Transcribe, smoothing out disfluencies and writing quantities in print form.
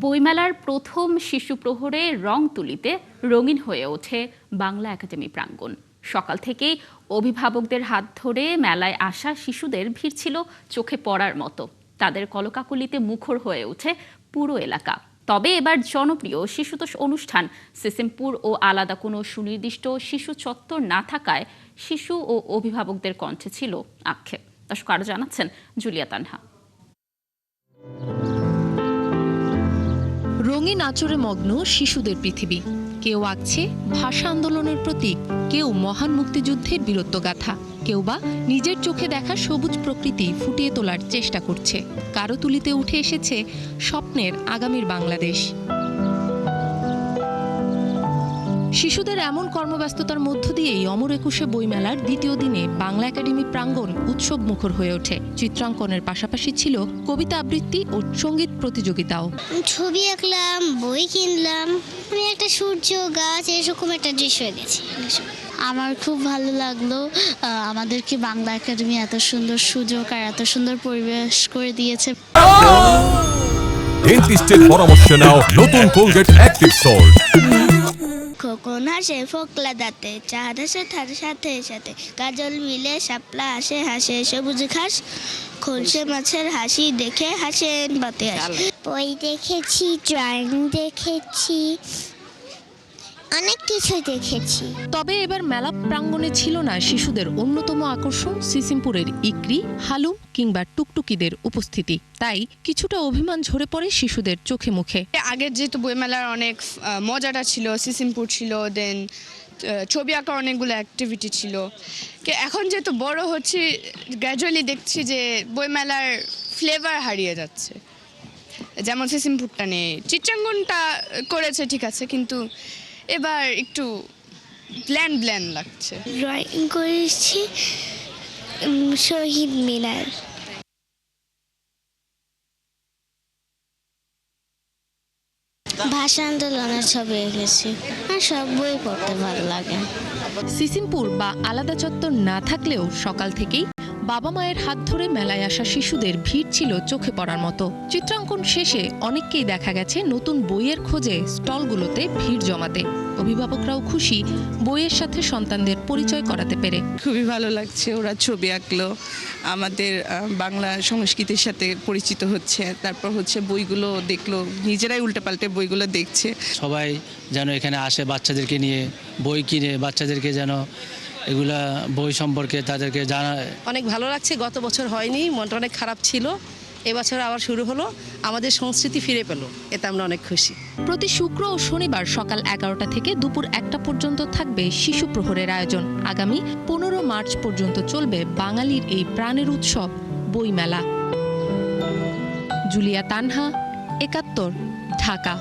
বইমেলার প্রথম শিশু প্রহরে রং তুলিতে রঙিন হয়ে ওঠে বাংলা একাডেমি প্রাঙ্গণ। সকাল থেকেই অভিভাবকদের হাত ধরে মেলায় আসা শিশুদের ভিড় ছিল চোখে পড়ার মতো। তাদের কলকাকলিতে মুখর হয়ে ওঠে পুরো এলাকা। তবে এবার জনপ্রিয় শিশুতোষ অনুষ্ঠান সিসিমপুর ও আলাদা কোনো সুনির্দিষ্ট শিশু চত্বর না থাকায় শিশু ও অভিভাবকদের কণ্ঠে ছিল আক্ষেপ। দর্শক আরো জানাচ্ছেন জুলিয়া তানহা। রঙিন আঁচড়ে মগ্ন শিশুদের পৃথিবী। কেউ আঁকছে ভাষা আন্দোলনের প্রতীক, কেউ মহান মুক্তিযুদ্ধের বীরত্বগাথা, কেউ বা নিজের চোখে দেখা সবুজ প্রকৃতি ফুটিয়ে তোলার চেষ্টা করছে। কারো তুলিতে উঠে এসেছে স্বপ্নের আগামীর বাংলাদেশ। শিশুদের এমন কর্মব্যস্ততার মধ্য দিয়েই অমর একুশে বইমেলার দ্বিতীয় দিনে বাংলা একাডেমি প্রাঙ্গণ উৎসব মুখর হয়ে ওঠে। চিত্রাঙ্কনের পাশাপাশি ছিল কবিতা আবৃত্তি ও সঙ্গীত প্রতিযোগিতাও। ছবি আঁকলাম, বই কিনলাম, আমি একটা সূর্য, গাছ এরকম একটা দৃশ্য এঁকেছি। আমার খুব ভালো লাগলো, আমাদেরকে বাংলা একাডেমি এত সুন্দর সুযোগ আর এত সুন্দর পরিবেশ করে দিয়েছে। ডেন্টিস্টের পরামর্শ নাও নতুন কোলগেট অ্যাক্টিভ সল্ট। খোকন হাসে ফোকলা দাঁতে, চাঁদ হাসে তার সাথে সাথে, কাজল মিলে শাপলা আসে হাসে, সবুজ ঘাস খলসে মাছের হাসি দেখে হাসেন বাতে আসে। বই দেখেছি, ড্রয়িং দেখেছি, অনেক কিছু দেখেছি। তবে এবার মেলা প্রাঙ্গণে ছিল না শিশুদের অন্যতম আকর্ষণ সিসিমপুরের ইকরি, হালুম কিংবা টুকটুকিদের উপস্থিতি। তাই কিছুটা অভিমান ঝরে পড়ে শিশুদের চোখে মুখে। আগের যেহেতু বইমেলার অনেক মজাটা ছিল, সিসিমপুর ছিল, দেন ছবি আঁকা অনেকগুলো অ্যাক্টিভিটি ছিল। এখন যেহেতু বড় হচ্ছে, গ্র্যাজুয়ালি দেখছি যে বইমেলার ফ্লেভার হারিয়ে যাচ্ছে। যেমন সিসিমপুরটা নেই, চিত্রাঙ্কনটা করেছে ঠিক আছে, কিন্তু এবার একটু ব্ল্যান্ড লাগছে। ড্রয়িং করেছি শহীদ মিনার। ভাষা আন্দোলনের ছবি এঁকেছি, আর সব বই পড়তে ভালো লাগে। সিসিমপুর বা আলাদা চত্বর না থাকলেও সকাল থেকেই বাবা মায়ের হাত ধরে মেলায় আসা শিশুদের ভিড় ছিল চোখে পড়ার মতো। চিত্রাঙ্কন শেষে অনেককেই দেখা গেছে নতুন বইয়ের খোঁজে স্টলগুলোতে ভিড় জমাতে। অভিভাবকরাও খুশি বইয়ের সাথে সন্তানদের পরিচয় করাতে পেরে। খুবই ভালো লাগছে, ওরা ছবি আঁকলো, আমাদের বাংলা সংস্কৃতির সাথে পরিচিত হচ্ছে, তারপর হচ্ছে বইগুলো দেখলো, নিজেরাই উল্টেপাল্টে বইগুলো দেখছে। সবাই যেন এখানে আসে বাচ্চাদেরকে নিয়ে, বই কিনে বাচ্চাদেরকে যেন এগুলা বই সম্পর্কে তাদেরকে জানায়। অনেক ভালো লাগছে, গত বছর হয়নি, মনটা অনেক খারাপ ছিল, এবছর আবার শুরু হলো, আমাদের সংস্কৃতি ফিরে পেল, এতে আমরা অনেক খুশি। প্রতি শুক্র ও শনিবার সকাল 11টা থেকে দুপুর 1টা পর্যন্ত থাকবে শিশু প্রহরের আয়োজন। আগামী 15 মার্চ পর্যন্ত চলবে বাঙালির এই প্রাণের উৎসব বইমেলা। জুলিয়া তানহা, 71, ঢাকা।